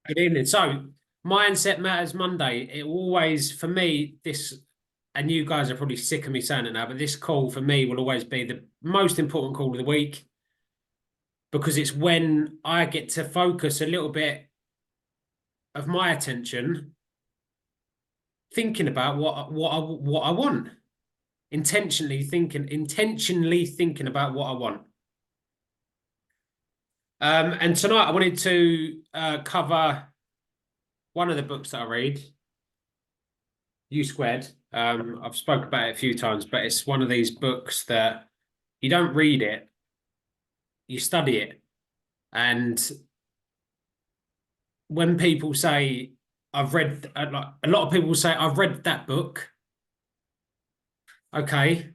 Good evening. So, Mindset Matters Monday. It always, for me, this, and you guys are probably sick of me saying it now, but this call for me will always be the most important call of the week because it's when I get to focus a little bit of my attention thinking about what I want, intentionally thinking about what I want. And tonight I wanted to cover one of the books that I read, U Squared. I've spoken about it a few times, but it's one of these books that you don't read it, you study it. And when people say, I've read, like a lot of people say, I've read that book. Okay.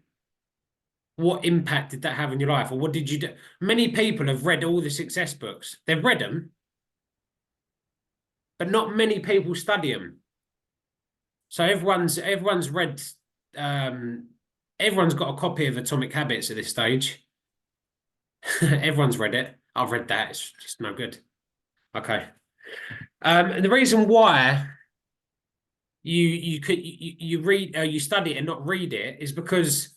What impact did that have in your life? Or what did you do? Many people have read all the success books. They've read them, but not many people study them. So everyone's read, everyone's got a copy of Atomic Habits at this stage. Everyone's read it. I've read that. It's just no good. Okay. And the reason why you read you study it and not read it is because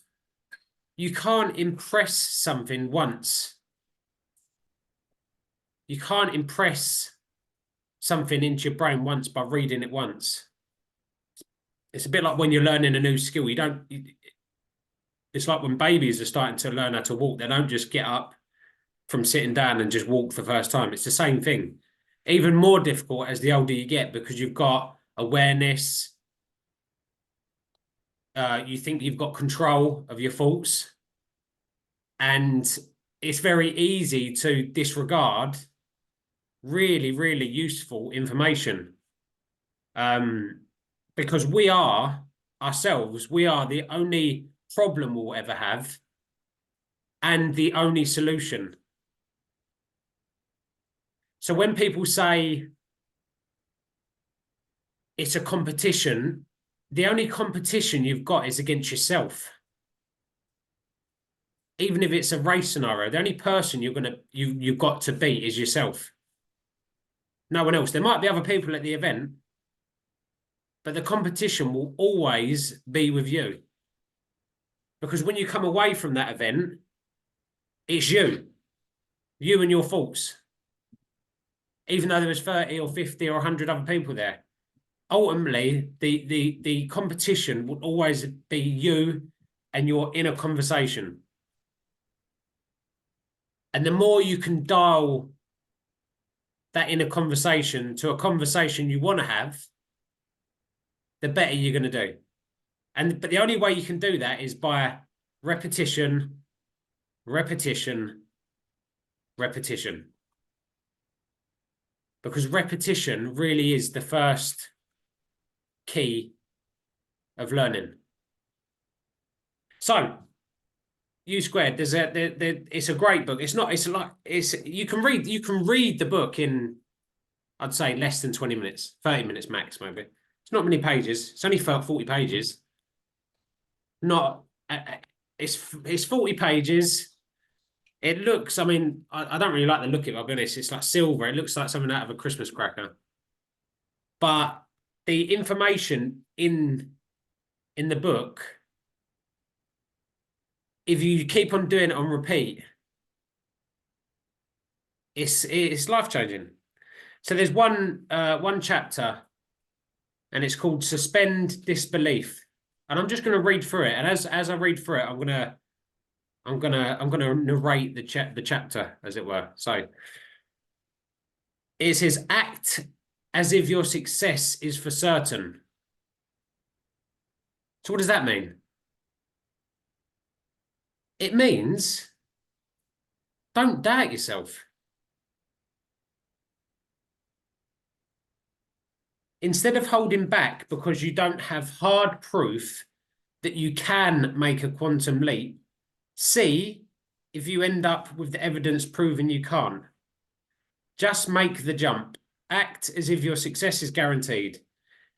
you can't impress something once. You can't impress something into your brain once by reading it once. It's a bit like when you're learning a new skill. It's like when babies are starting to learn how to walk. They don't just get up from sitting down and just walk for the first time. It's the same thing. Even more difficult as the older you get because you've got awareness. You think you've got control of your thoughts. And it's very easy to disregard really, really useful information. Because we are ourselves, we are the only problem we'll ever have and the only solution. So when people say it's a competition, the only competition you've got is against yourself. Even if it's a race scenario, the only person you've got to beat is yourself. No one else. There might be other people at the event, but the competition will always be with you. Because when you come away from that event, it's you and your thoughts. Even though there was 30 or 50 or 100 other people there. Ultimately, the competition will always be you and your inner conversation. And the more you can dial that inner conversation to a conversation you want to have, the better you're going to do. But the only way you can do that is by repetition, repetition, repetition. Because repetition really is the first key of learning. So, U Squared, it's a great book. You can read the book in, I'd say, less than 20 minutes, 30 minutes max, maybe. It's not many pages. It's only 40 pages. It's 40 pages. It looks, I mean, I don't really like the look of it, I'll be honest. It's like silver. It looks like something out of a Christmas cracker. But the information in the book, if you keep on doing it on repeat, it's life-changing. So there's one chapter, and it's called Suspend Disbelief. And I'm just going to read through it. And as I read through it, I'm gonna narrate the chapter, as it were. So it says, act as if your success is for certain. So what does that mean? It means don't doubt yourself. Instead of holding back because you don't have hard proof that you can make a quantum leap, see if you end up with the evidence proving you can't. Just make the jump. Act as if your success is guaranteed,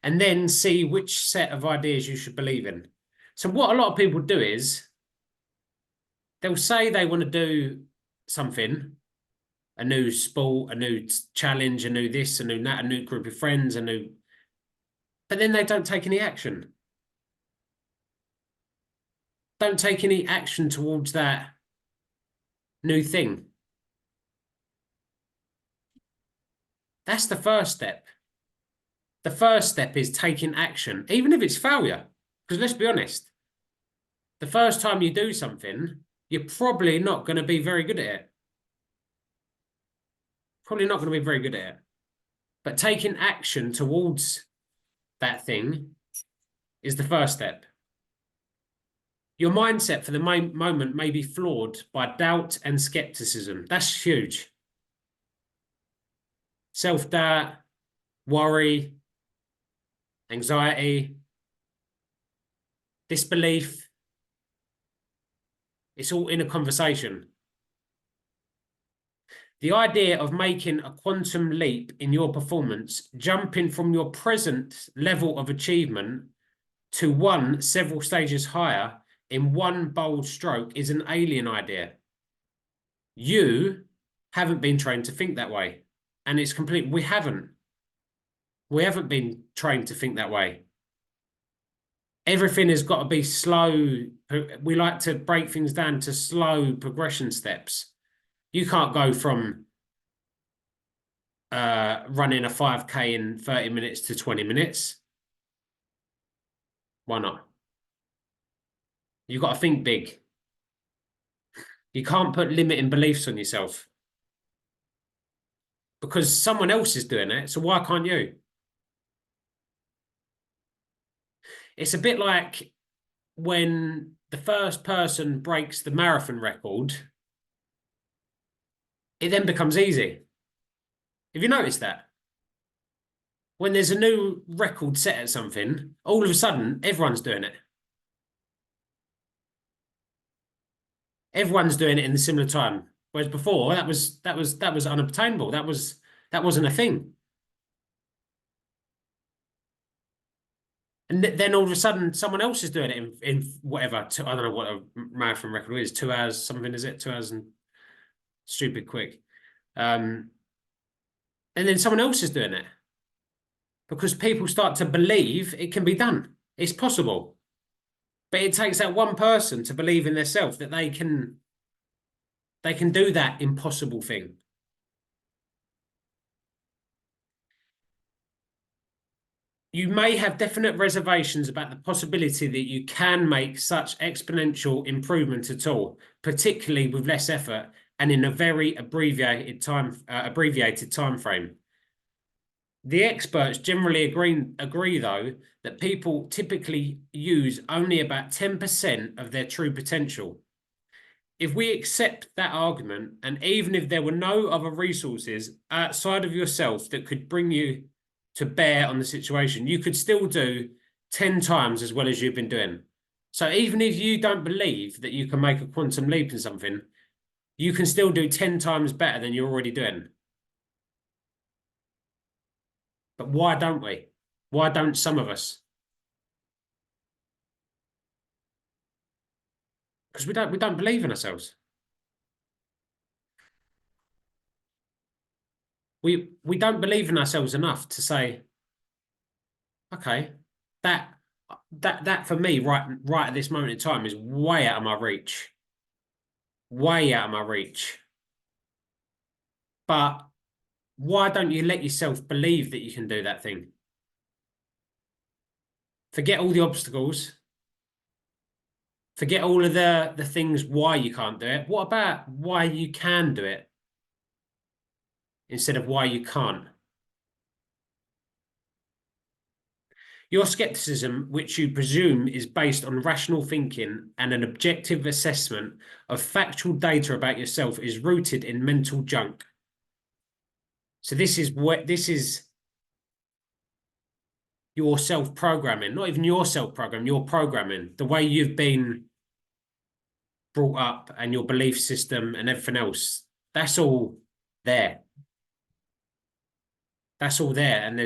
and then see which set of ideas you should believe in. So what a lot of people do is they'll say they want to do something, a new sport, a new challenge, a new this, a new that, a new group of friends, but then they don't take any action. Don't take any action towards that new thing. That's the first step. The first step is taking action, even if it's failure. Because let's be honest, the first time you do something, you're probably not going to be very good at it. Probably not going to be very good at it. But taking action towards that thing is the first step. Your mindset for the moment may be flawed by doubt and skepticism. That's huge. Self-doubt, worry, anxiety, disbelief. It's all in a conversation. The idea of making a quantum leap in your performance, jumping from your present level of achievement to one several stages higher in one bold stroke, is an alien idea. You haven't been trained to think that way. And it's complete. We haven't been trained to think that way. Everything has got to be slow. We like to break things down to slow progression steps. You can't go from running a 5K in 30 minutes to 20 minutes. Why not? You've got to think big. You can't put limiting beliefs on yourself because someone else is doing it. So why can't you? It's a bit like when the first person breaks the marathon record, it then becomes easy. Have you noticed that? When there's a new record set at something, all of a sudden, everyone's doing it. Everyone's doing it in the similar time. Whereas before, that was unobtainable. That wasn't a thing. And then all of a sudden, someone else is doing it in whatever. I don't know what a marathon record is. 2 hours something, is it? 2 hours and stupid quick. And then someone else is doing it because people start to believe it can be done. It's possible. But it takes that one person to believe in themselves that they can do that impossible thing. You may have definite reservations about the possibility that you can make such exponential improvement at all, particularly with less effort and in a very abbreviated time frame. The experts generally agree, though, that people typically use only about 10% of their true potential. If we accept that argument, and even if there were no other resources outside of yourself that could bring you to bear on the situation, you could still do 10 times as well as you've been doing. So even if you don't believe that you can make a quantum leap in something, you can still do 10 times better than you're already doing. But why don't we? Why don't some of us? Because we don't believe in ourselves. We don't believe in ourselves enough to say, okay, that for me right at this moment in time is way out of my reach. Way out of my reach. But why don't you let yourself believe that you can do that thing? Forget all the obstacles. Forget all of the things why you can't do it. What about why you can do it instead of why you can't? Your skepticism, which you presume is based on rational thinking and an objective assessment of factual data about yourself, is rooted in mental junk. So this is your self-programming, not even your self-programming, your programming, the way you've been brought up and your belief system and everything else. That's all there. That's all there. And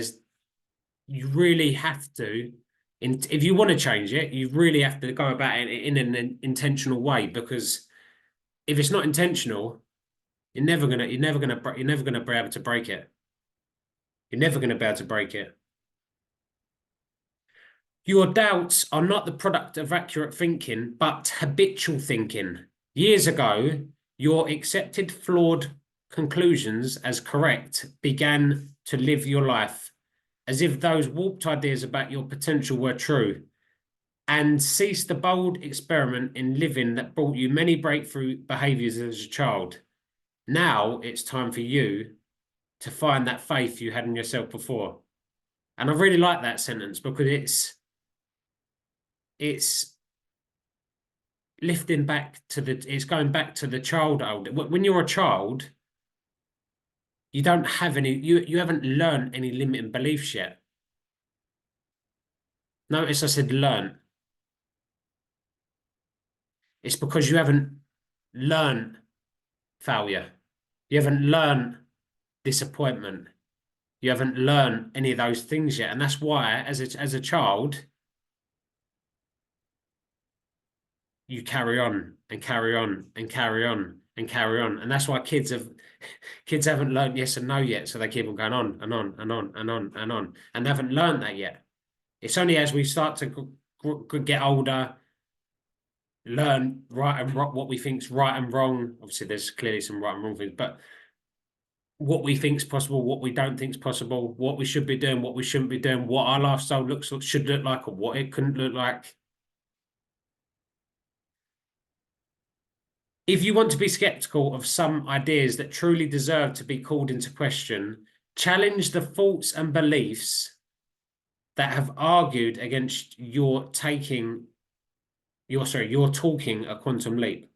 you really have to, if you want to change it, you really have to go about it in an intentional way, because if it's not intentional, You're never gonna be able to break it. You're never gonna be able to break it. Your doubts are not the product of accurate thinking, but habitual thinking. Years ago, your accepted flawed conclusions as correct began to live your life as if those warped ideas about your potential were true, and ceased the bold experiment in living that brought you many breakthrough behaviors as a child. Now it's time for you to find that faith you had in yourself before. And I really like that sentence because it's lifting back to it's going back to the childhood. When you're a child, you don't have any, you haven't learned any limiting beliefs yet. Notice I said learn. It's because you haven't learned failure. You haven't learned disappointment. You haven't learned any of those things yet. And that's why, as a child, you carry on and carry on and carry on and carry on. And that's why kids haven't learned yes and no yet. So they keep on going on and on and on and on and on. And they haven't learned that yet. It's only as we start to get older, learn right and wrong, what we think's right and wrong. Obviously, there's clearly some right and wrong things, but what we think's possible, what we don't think's possible, what we should be doing, what we shouldn't be doing, what our lifestyle should look like, or what it couldn't look like. If you want to be skeptical of some ideas that truly deserve to be called into question, challenge the thoughts and beliefs that have argued against your talking a quantum leap.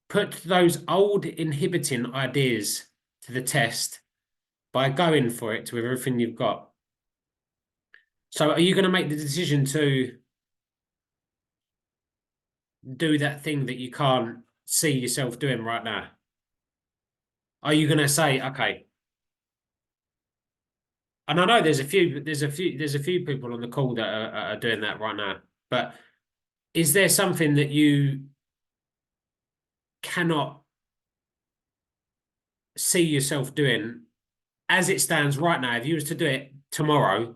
Put those old inhibiting ideas to the test by going for it with everything you've got. So are you going to make the decision to do that thing that you can't see yourself doing right now? Are you going to say, okay? And I know there's a few people on the call that are doing that right now, but is there something that you cannot see yourself doing as it stands right now? If you was to do it tomorrow,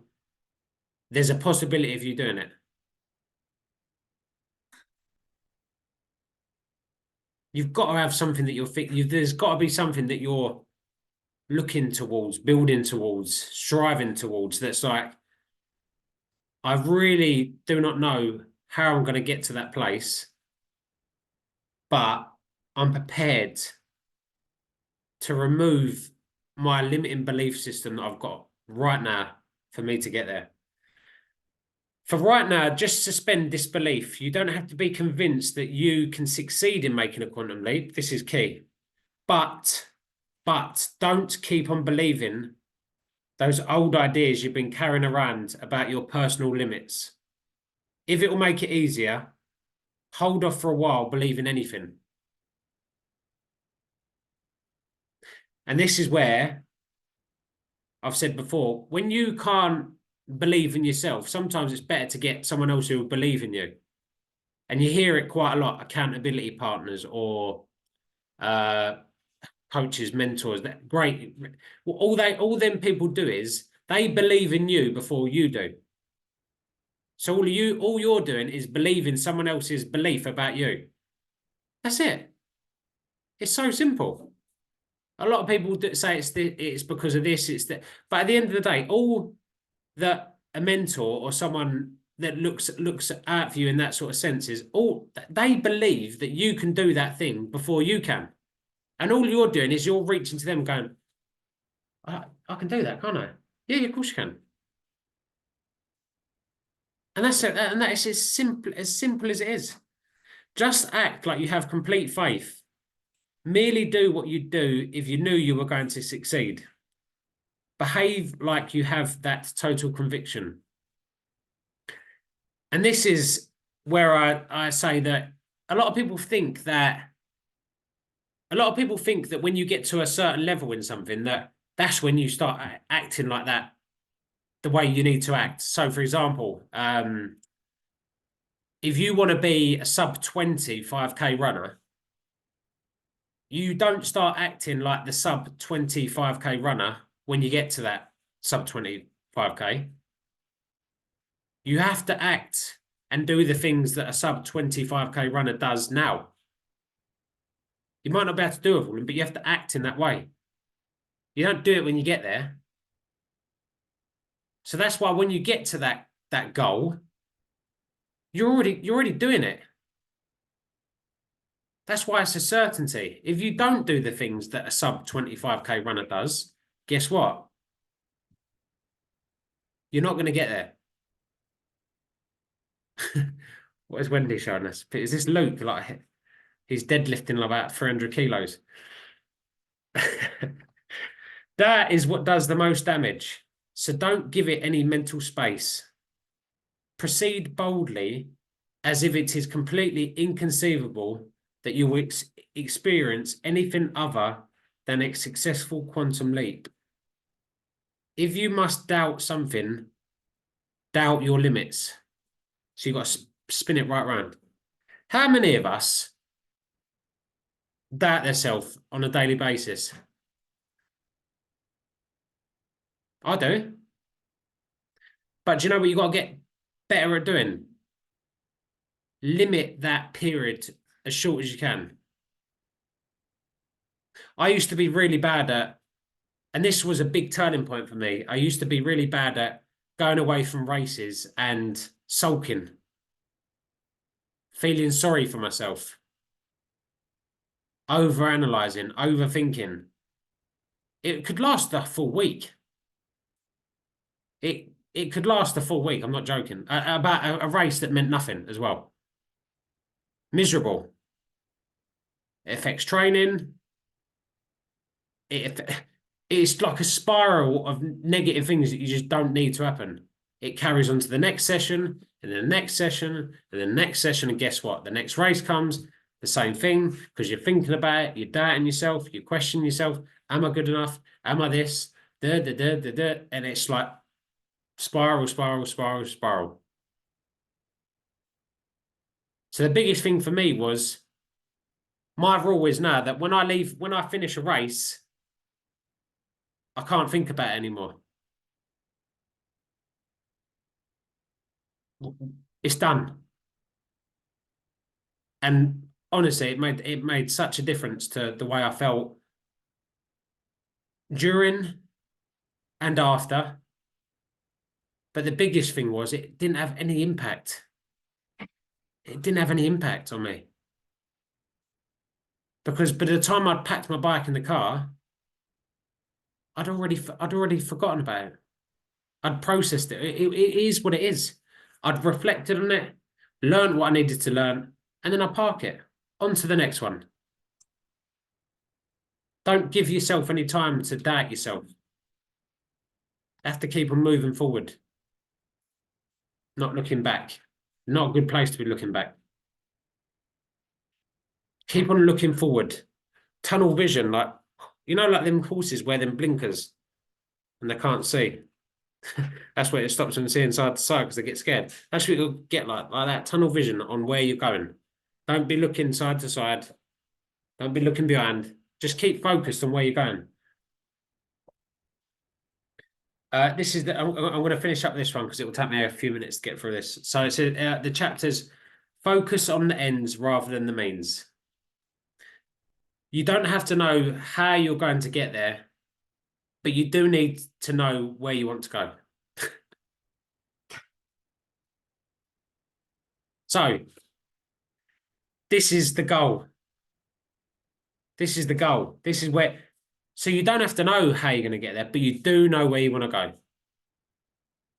there's a possibility of you doing it. You've got to have something that you're thinking. There's got to be something that you're looking towards, building towards, striving towards. That's like, I really do not know how I'm going to get to that place, but I'm prepared to remove my limiting belief system that I've got right now for me to get there. For right now, just suspend disbelief. You don't have to be convinced that you can succeed in making a quantum leap. This is key. But don't keep on believing those old ideas you've been carrying around about your personal limits. If it will make it easier, hold off for a while believing anything. And this is where I've said before, when you can't believe in yourself, sometimes it's better to get someone else who will believe in you. And you hear it quite a lot, accountability partners or coaches, mentors. That great. All them people do is they believe in you before you do. So all you're doing is believing someone else's belief about you. That's it. It's so simple. A lot of people say it's because of this, it's that. But at the end of the day, all that a mentor or someone that looks out for you in that sort of sense is all they believe that you can do that thing before you can. And all you're doing is you're reaching to them going, I can do that, can't I? Yeah, of course you can. And that's it. And that is as simple as it is. Just act like you have complete faith. Merely do what you'd do if you knew you were going to succeed. Behave like you have that total conviction. And this is where I say that a lot of people think that when you get to a certain level in something, that's when you start acting like that, the way you need to act. So, for example, if you want to be a sub 20 5K runner, you don't start acting like the sub 25K runner when you get to that sub 25K. You have to act and do the things that a sub 25K runner does now. You might not be able to do it, but you have to act in that way. You don't do it when you get there. So that's why when you get to that goal, you're already doing it. That's why it's a certainty. If you don't do the things that a sub 25K runner does, guess what? You're not going to get there. What is Wendy showing us? Is this Luke? Like he's deadlifting about 300 kilos. That is what does the most damage. So don't give it any mental space. Proceed boldly as if it is completely inconceivable that you will experience anything other than a successful quantum leap. If you must doubt something, doubt your limits. So you've got to spin it right round. How many of us doubt themselves on a daily basis? I do. But do you know what you've got to get better at doing? Limit that period as short as you can. I used to be really bad at, and this was a big turning point for me. I used to be really bad at going away from races and sulking, feeling sorry for myself, overanalyzing, overthinking. It could last a full week. It could last a full week. I'm not joking. About a race that meant nothing as well. Miserable. It affects training. It's like a spiral of negative things that you just don't need to happen. It carries on to the next session, and the next session, and the next session, and guess what? The next race comes, the same thing, because you're thinking about it, you're doubting yourself, you question yourself. Am I good enough? Am I this? And it's like spiral, spiral, spiral, spiral. So the biggest thing for me was my rule is now that when I finish a race, I can't think about it anymore. It's done. And honestly, it made such a difference to the way I felt during and after. But the biggest thing was it didn't have any impact. It didn't have any impact on me. Because by the time I'd packed my bike in the car, I'd already forgotten about it. I'd processed it. It is what it is. I'd reflected on it, learned what I needed to learn, and then I park it. On to the next one. Don't give yourself any time to doubt yourself. You have to keep on moving forward. Not looking back. Not a good place to be looking back. Keep on looking forward. Tunnel vision, like like them horses wear them blinkers and they can't see. That's where it stops them seeing side to side because they get scared. That's what you'll get like that tunnel vision on where you're going. Don't be looking side to side. Don't be looking behind. Just keep focused on where you're going. This is I'm going to finish up this one because it will take me a few minutes to get through this. So it's the chapters focus on the ends rather than the means. You don't have to know how you're going to get there, but you do need to know where you want to go. So this is the goal. This is the goal. This is where, so you don't have to know how you're going to get there, but you do know where you want to go.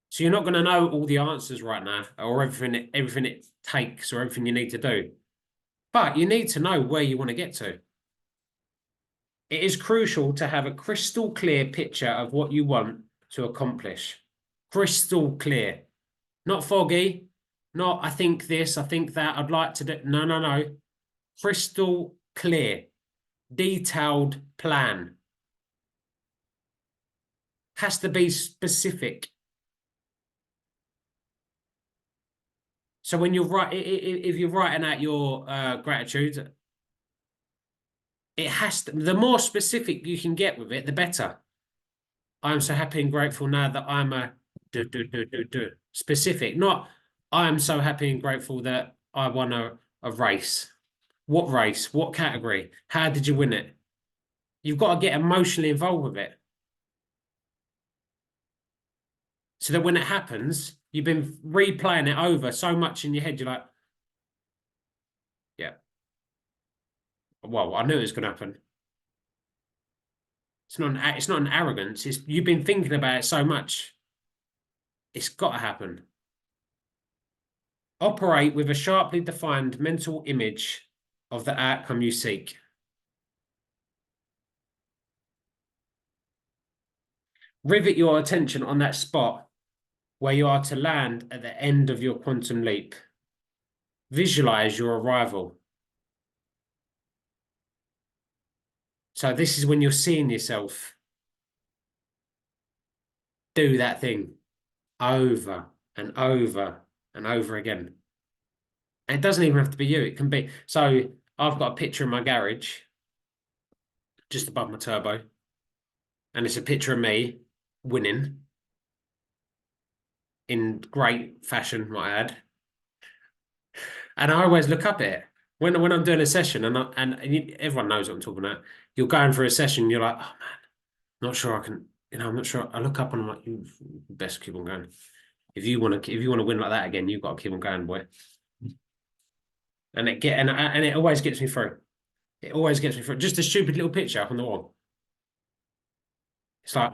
So you're not going to know all the answers right now or everything it takes or everything you need to do. But you need to know where you want to get to. It is crucial to have a crystal clear picture of what you want to accomplish. Crystal clear. Not foggy. Not, I think this, I think that, I'd like to do. No. Crystal clear. Detailed plan. Has to be specific. So when you're if you're writing out your gratitude, It has to, the more specific you can get with it, the better. I'm so happy and grateful now that I'm a specific, not I am so happy and grateful that I won a race. What race? What category? How did you win it? You've got to get emotionally involved with it. So that when it happens, you've been replaying it over so much in your head, you're like, yeah, well, I knew it was going to happen. It's not an arrogance. It's you've been thinking about it so much. It's got to happen. Operate with a sharply defined mental image of the outcome you seek. Rivet your attention on that spot where you are to land at the end of your quantum leap. Visualize your arrival. So this is when you're seeing yourself do that thing over and over and over again. And it doesn't even have to be you. It can be. So I've got a picture in my garage just above my turbo. And it's a picture of me winning in great fashion, might I add. And I always look up at it when I'm doing a session, and everyone knows what I'm talking about. You're going for a session, you're like, oh man, not sure I can. I'm not sure. I look up and I'm like, you best keep on going. If you want to win like that again, you've got to keep on going, boy. And it always gets me through. It always gets me through. Just a stupid little picture up on the wall. It's like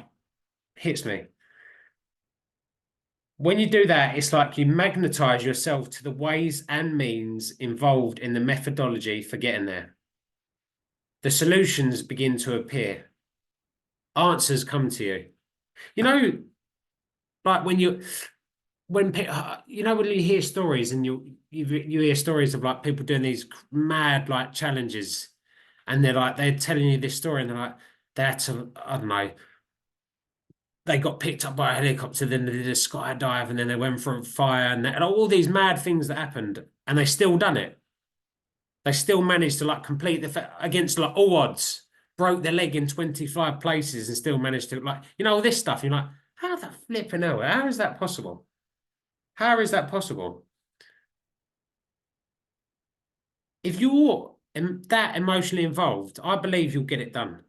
hits me. When you do that, it's like you magnetize yourself to the ways and means involved in the methodology for getting there. The solutions begin to appear. Answers come to you. You know, like when you when you know when you hear stories and you hear stories of like people doing these mad like challenges, and they're telling you this story, and they're like they had to, I don't know, they got picked up by a helicopter, then they did a skydive, and then they went for a fire, and all these mad things that happened, and they still done it. They still managed to like complete against like all odds, broke their leg in 25 places, and still managed to like all this stuff. You're like, how the flipping hell? How is that possible? How is that possible? If you're that emotionally involved, I believe you'll get it done.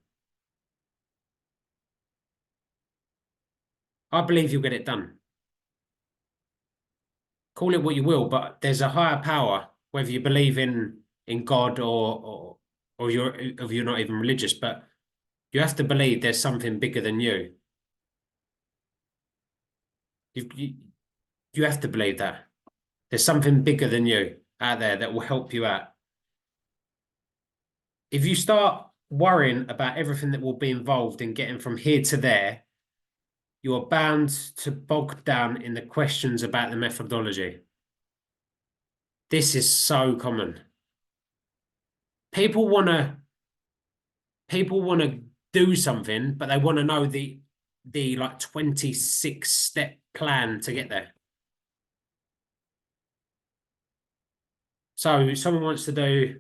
I believe you'll get it done. Call it what you will, but there's a higher power, whether you believe in God or you're not even religious, but you have to believe there's something bigger than you. You you have to believe that there's something bigger than you out there that will help you out. If you start worrying about everything that will be involved in getting from here to there, you are bound to bog down in the questions about the methodology. This is so common. People want to people want to do something, but they want to know the like 26-step plan to get there. So someone wants to I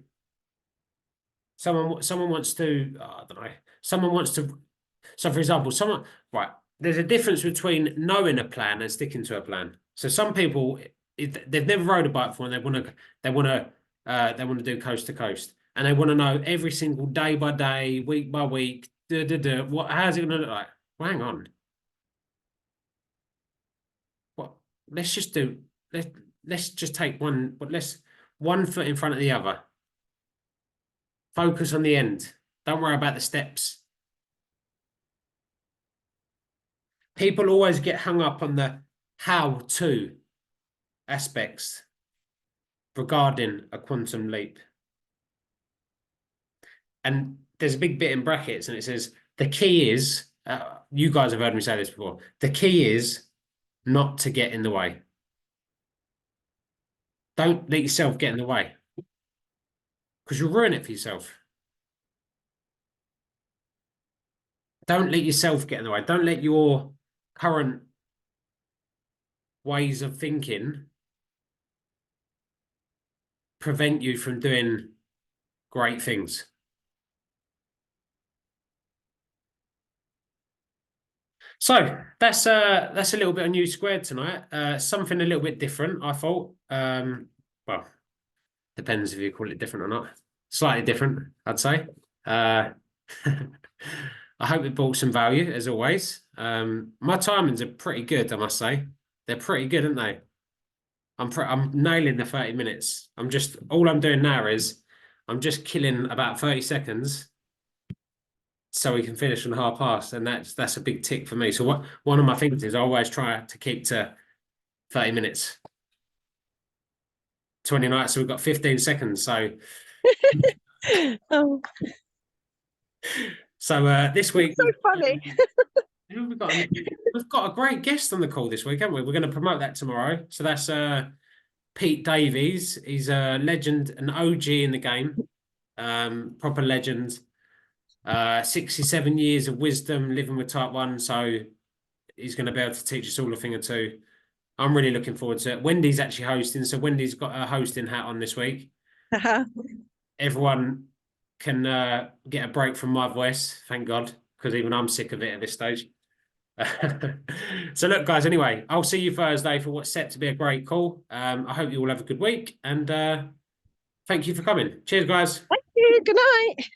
don't know. Someone wants to So for example, right, there's a difference between knowing a plan and sticking to a plan. So some people they've never rode a bike before and they want to do coast to coast, and they want to know every single day by day, week by week, how's it going to look like? Well, hang on. What let's just do let's just take one foot in front of the other. Focus on the end. Don't worry about the steps. People always get hung up on the how to aspects regarding a quantum leap. And there's a big bit in brackets, and it says the key is, you guys have heard me say this before, the key is not to get in the way. Don't let yourself get in the way because you'll ruin it for yourself. Don't let yourself get in the way. Don't let your current ways of thinking prevent you from doing great things. So that's a little bit of new squared tonight. Something a little bit different, I thought. Well, depends if you call it different or not. Slightly different, I'd say. Uh, I hope it brought some value as always. My timings are pretty good, I must say. They're pretty good, aren't they? I'm nailing the 30 minutes. All I'm doing now is I'm just killing about 30 seconds so we can finish on past, and that's a big tick for me. So one of my things is I always try to keep to 30 minutes. 20 nights, so we've got 15 seconds. Oh, So this week so funny. we've got a great guest on the call this week, haven't we? We're going to promote that tomorrow. So that's Pete Davies. He's a legend, an OG in the game, proper legend. 67 years of wisdom living with type 1, so he's going to be able to teach us all a thing or two. I'm really looking forward to it. Wendy's actually hosting, so Wendy's got a hosting hat on this week. Everyone can get a break from my voice, thank God, because even I'm sick of it at this stage. So look, guys, anyway, I'll see you Thursday for what's set to be a great call. I hope you all have a good week, and thank you for coming. Cheers, guys. Thank you. Good night.